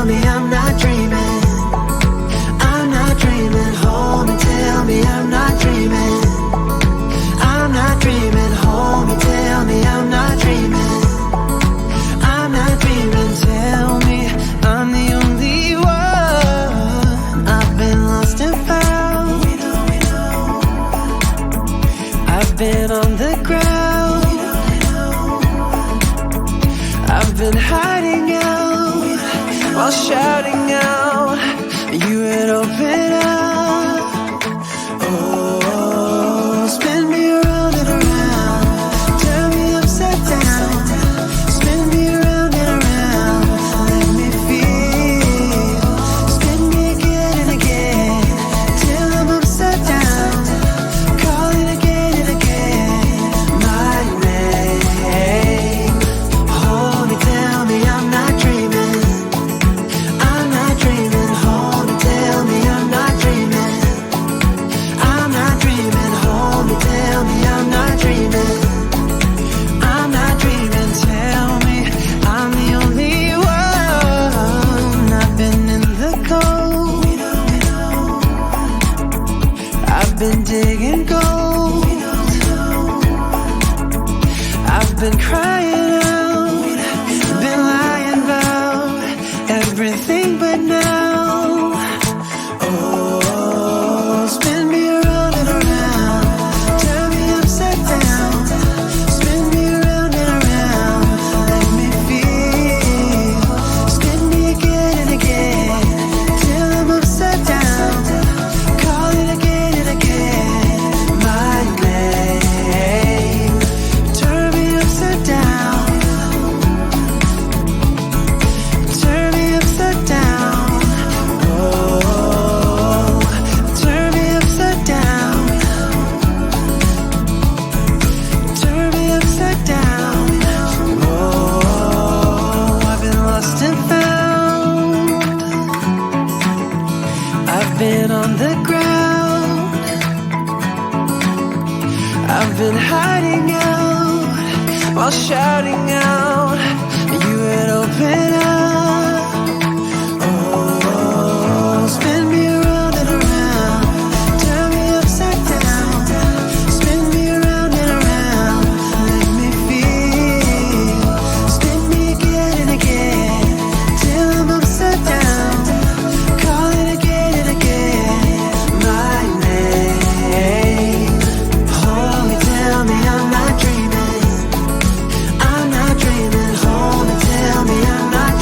tell me I'm not dreaming. I'm not dreaming. Hold me, tell me I'm not dreaming. I'm not dreaming. Hold me, tell me I'm not dreaming. I'm not dreaming. Tell me I'm the only one. I've been lost and found. I've been on the ground. I've been hiding out while shouting out. You would open up. Oh, spin me around and around. Turn me upside down. Spin me around and around. Let me feel. Spin me again and again till I'm upside down. Call it again and again. My name. Hold me, tell me I'm not dreaming. I'm not dreaming. Hold me, tell me I'm not dreaming. I'm not dreaming. Hold me, tell me I'm not dreaming. I'm not dreaming. Tell me I'm the only one. I've been in the cold. I've been digging gold. I've been crying out. Been lying about everything but now. Oh, spin me around and around. Turn me upside down. Spin me around and around. Let me feel. Spin me again and again till I'm upside down. Call it again and again. My name. Turn me upside down. Turn me upside down. Oh, turn me upside down. Turn me upside down. Oh, I've been lost and found. I've been on the ground. I've been hiding out while shouting out. You would open up. Oh, spin me around and around. Turn me upside down. Spin me around and around. Let me feel. Spin me again and again till I'm upside down. Call it again and again. My name. Hold me, tell me I'm not dreaming. I'm not dreaming. Hold me, tell me I'm not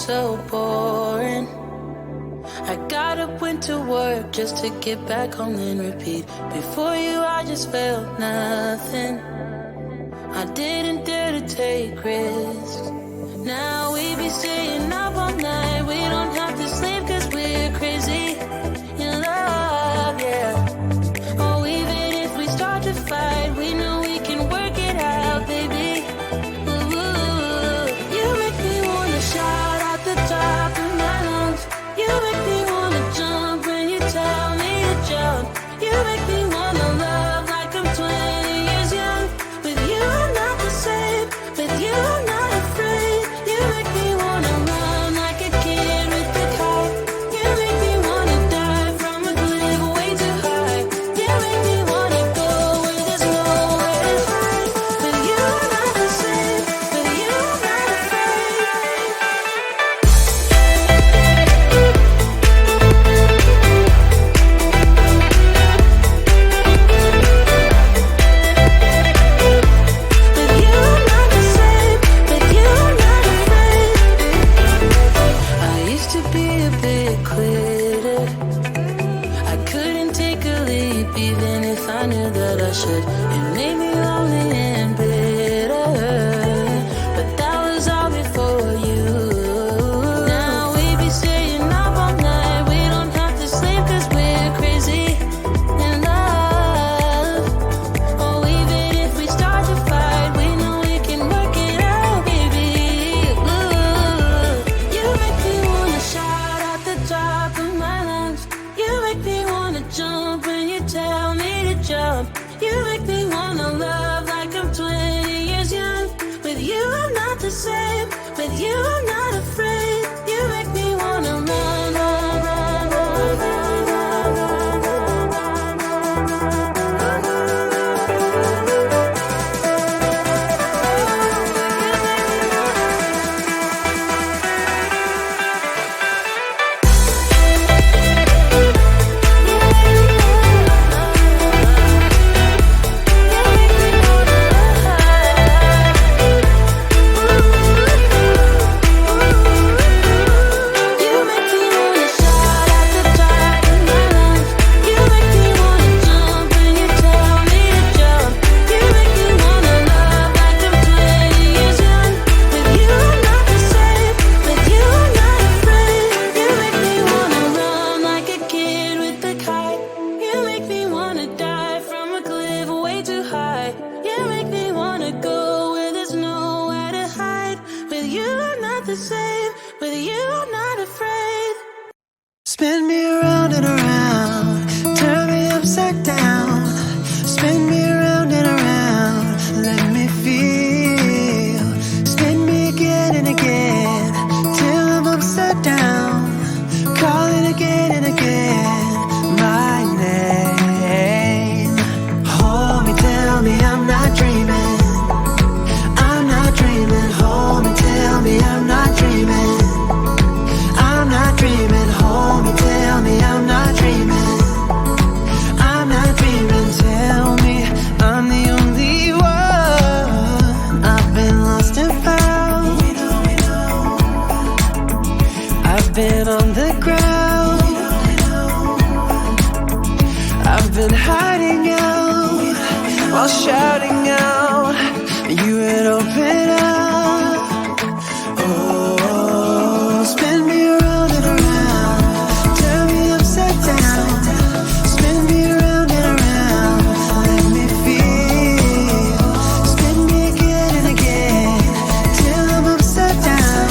so boring. I got up, went to work just to get back home and repeat. Before you, I just felt nothing. I didn't dare to take risks. Now we be staying up all night. We don't have to sleep cause we're crazy in love, yeah. Oh, even if we start to fight, we know we can work it out, baby. Ooh, you make me wanna shout out the top of my lungs. You make me wanna jump when you tell me to jump. You make me wanna love like I'm 20 years young. With you I'm not the same. With you I'm not afraid. You make me wanna run like a kid with the kite. You make me wanna dive from a cliff way too high. You make me wanna go where there's nowhere to hide. With you I'm not the same. With you I'm not afraid. With you I'm not the same. With you I'm not afraid. I used to be a big quitter. I couldn't take a leap even if I knew that I should. It made me lonely and bitter, but that was all before you. Now we be staying up all night. We don't have to sleep cause we're crazy in love. Oh, even if we start to fight, we know we can work it out, baby. Ooh, you make me wanna shout out the top of my lungs. You make me wanna jump when you tell me to jump. You make me wanna love like I'm 20 years young. With you I'm not the same. With you I'm not afraid. You make me wanna run, run, run, run, run, run, run, run, run, You make me wanna shout out the top of my lungs. You make me wanna jump when you tell me to jump. You make me wanna love like I'm 20 years young. With you I'm not the same. With you I'm not afraid. You make me wanna run like a kid with the kite. You make me wanna dive from a cliff way too high. You make me wanna go where there's nowhere to hide. With you I'm not the same. With you I'm not afraid. Spin me around and around, turn me upside down. Spin me around and around, let me feel. Spin me again and again, till I'm upside down. Calling again and again, my name. Hold me, tell me I'm not dreaming. I'm not dreaming. Hold me, tell me I'm not dreaming. I'm not dreaming. Hold me, tell me I'm not dreaming. I'm not dreaming. Tell me I'm the only one. I've been lost and found. I've been on the ground. I've been hiding out while shouting out. You would open up. Oh, spin me around and around, turn me upside down. Spin me around and around, let me feel. Spin me again and again, till I'm upside down.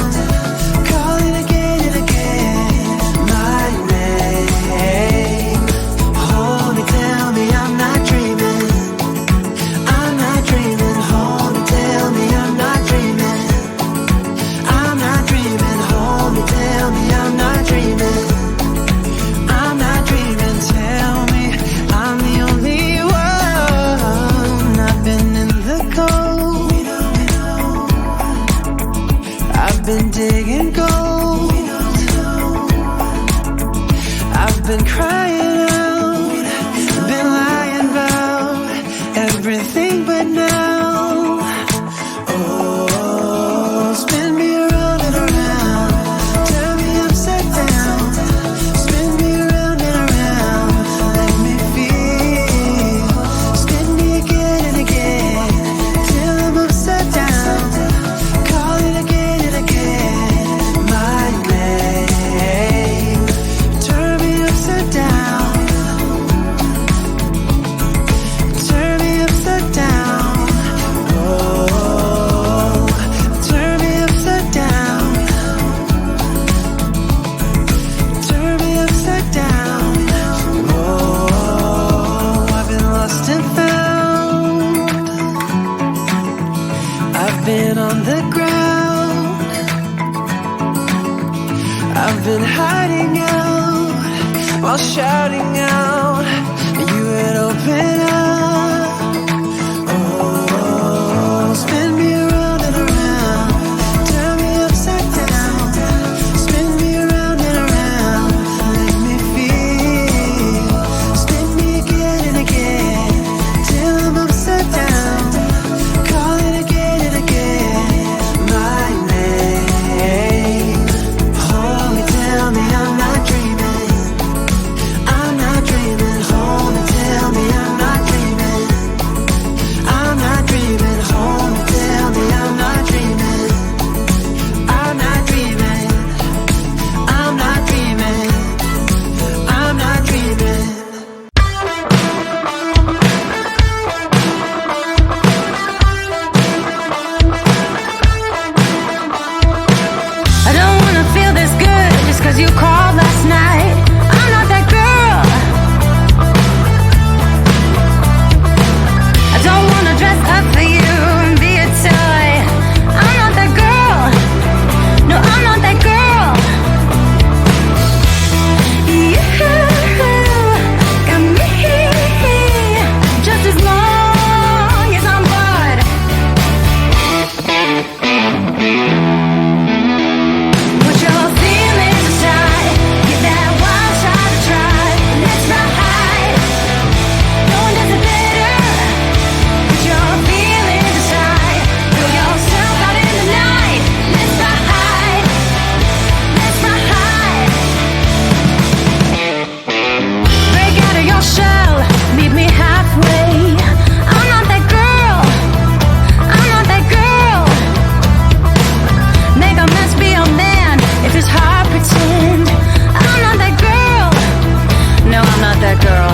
Calling again and again, my name. Hold me, tell me I'm not dreaming. all shouting out, you would open up. Oh, spin me around and around, turn me upside down, spin me around and around, let me feel, spin me again and again, till I'm upside down, call it again and again, my name. Hold me, tell me I'm not dreaming, I'm not dreaming. Hold me, tell me I'm not dreaming, I'm not dreaming. Hold me, tell me I'm not dreaming, I'm not dreaming, I'm not dreaming, I'm not dreaming. I don't wanna feel this good just 'cause you called last night. I'm not that girl. I don't wanna dress up for you and be a toy. I'm not that girl. No, I'm not that girl. You got me just as long as I'm bored. Put your feelings aside, give that wild shot a try. Let's ride, no one does it better. Put your feelings aside, throw yourself out in the night. Let's ride, let's ride. Break out of your shell, meet me halfway. I'm not that girl, I'm not that girl. Make a mess, be a man, if it's hard, pretend. I'm not that girl. No, I'm not that girl.